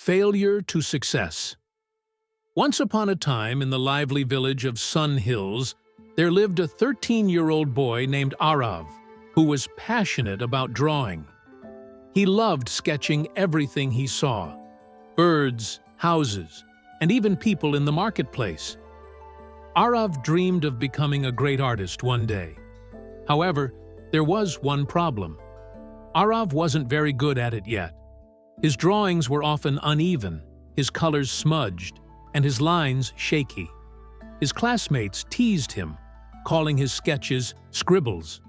Failure to success. Once upon a time in the lively village of Sun Hills, there lived a 13-year-old boy named Arav, who was passionate about drawing. He loved sketching everything he saw: birds, houses, and even people in the marketplace. Arav dreamed of becoming a great artist one day. However, there was one problem. Arav wasn't very good at it yet. His drawings were often uneven, his colors smudged, and his lines shaky. His classmates teased him, calling his sketches scribbles.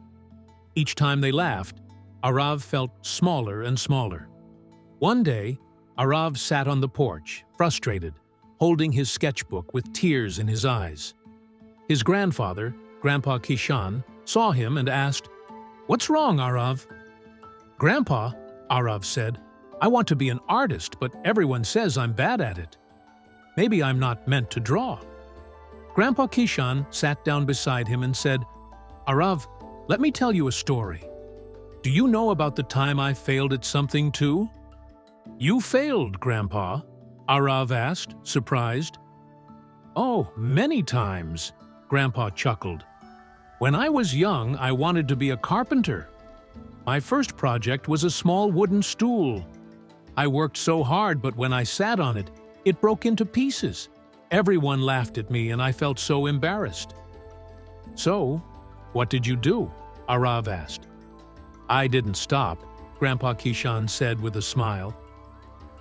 Each time they laughed, Arav felt smaller and smaller. One day, Arav sat on the porch, frustrated, holding his sketchbook with tears in his eyes. His grandfather, Grandpa Kishan, saw him and asked, "What's wrong, Arav?" "Grandpa," Arav said, "I want to be an artist, but everyone says I'm bad at it. Maybe I'm not meant to draw." Grandpa Kishan sat down beside him and said, "Arav, let me tell you a story. Do you know about the time I failed at something too?" "You failed, Grandpa?" Arav asked, surprised. "Oh, many times," Grandpa chuckled. "When I was young, I wanted to be a carpenter. My first project was a small wooden stool. I worked so hard, but when I sat on it, it broke into pieces. Everyone laughed at me and I felt so embarrassed." "So, what did you do?" Arav asked. "I didn't stop," Grandpa Kishan said with a smile.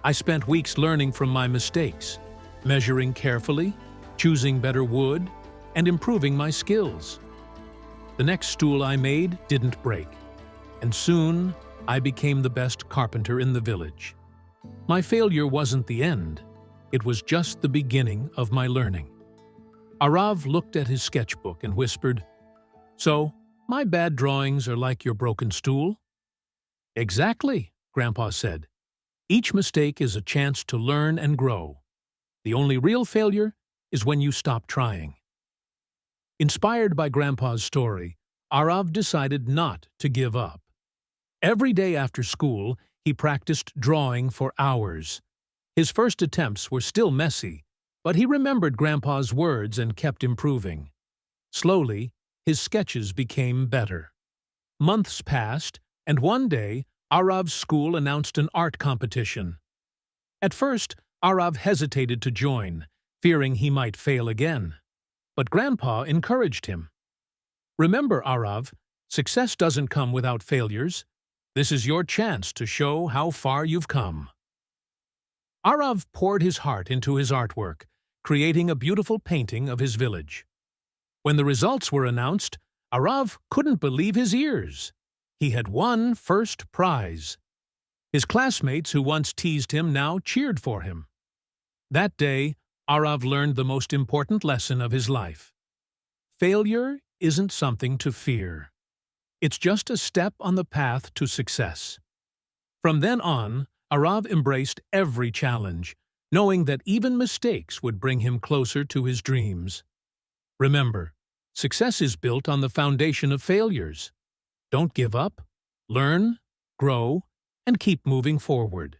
"I spent weeks learning from my mistakes, measuring carefully, choosing better wood, and improving my skills. The next stool I made didn't break, and soon I became the best carpenter in the village. My failure wasn't the end. It was just the beginning of my learning." Arav looked at his sketchbook and whispered, "So, my bad drawings are like your broken stool?" "Exactly," Grandpa said. "Each mistake is a chance to learn and grow. The only real failure is when you stop trying." Inspired by Grandpa's story, Arav decided not to give up. Every day after school, he practiced drawing for hours. His first attempts were still messy, but he remembered Grandpa's words and kept improving. Slowly, his sketches became better. Months passed, and one day, Arav's school announced an art competition. At first, Arav hesitated to join, fearing he might fail again. But Grandpa encouraged him. "Remember, Arav, success doesn't come without failures. This is your chance to show how far you've come." Arav poured his heart into his artwork, creating a beautiful painting of his village. When the results were announced, Arav couldn't believe his ears. He had won first prize. His classmates who once teased him now cheered for him. That day, Arav learned the most important lesson of his life. Failure isn't something to fear. It's just a step on the path to success. From then on, Arav embraced every challenge, knowing that even mistakes would bring him closer to his dreams. Remember, success is built on the foundation of failures. Don't give up, learn, grow, and keep moving forward.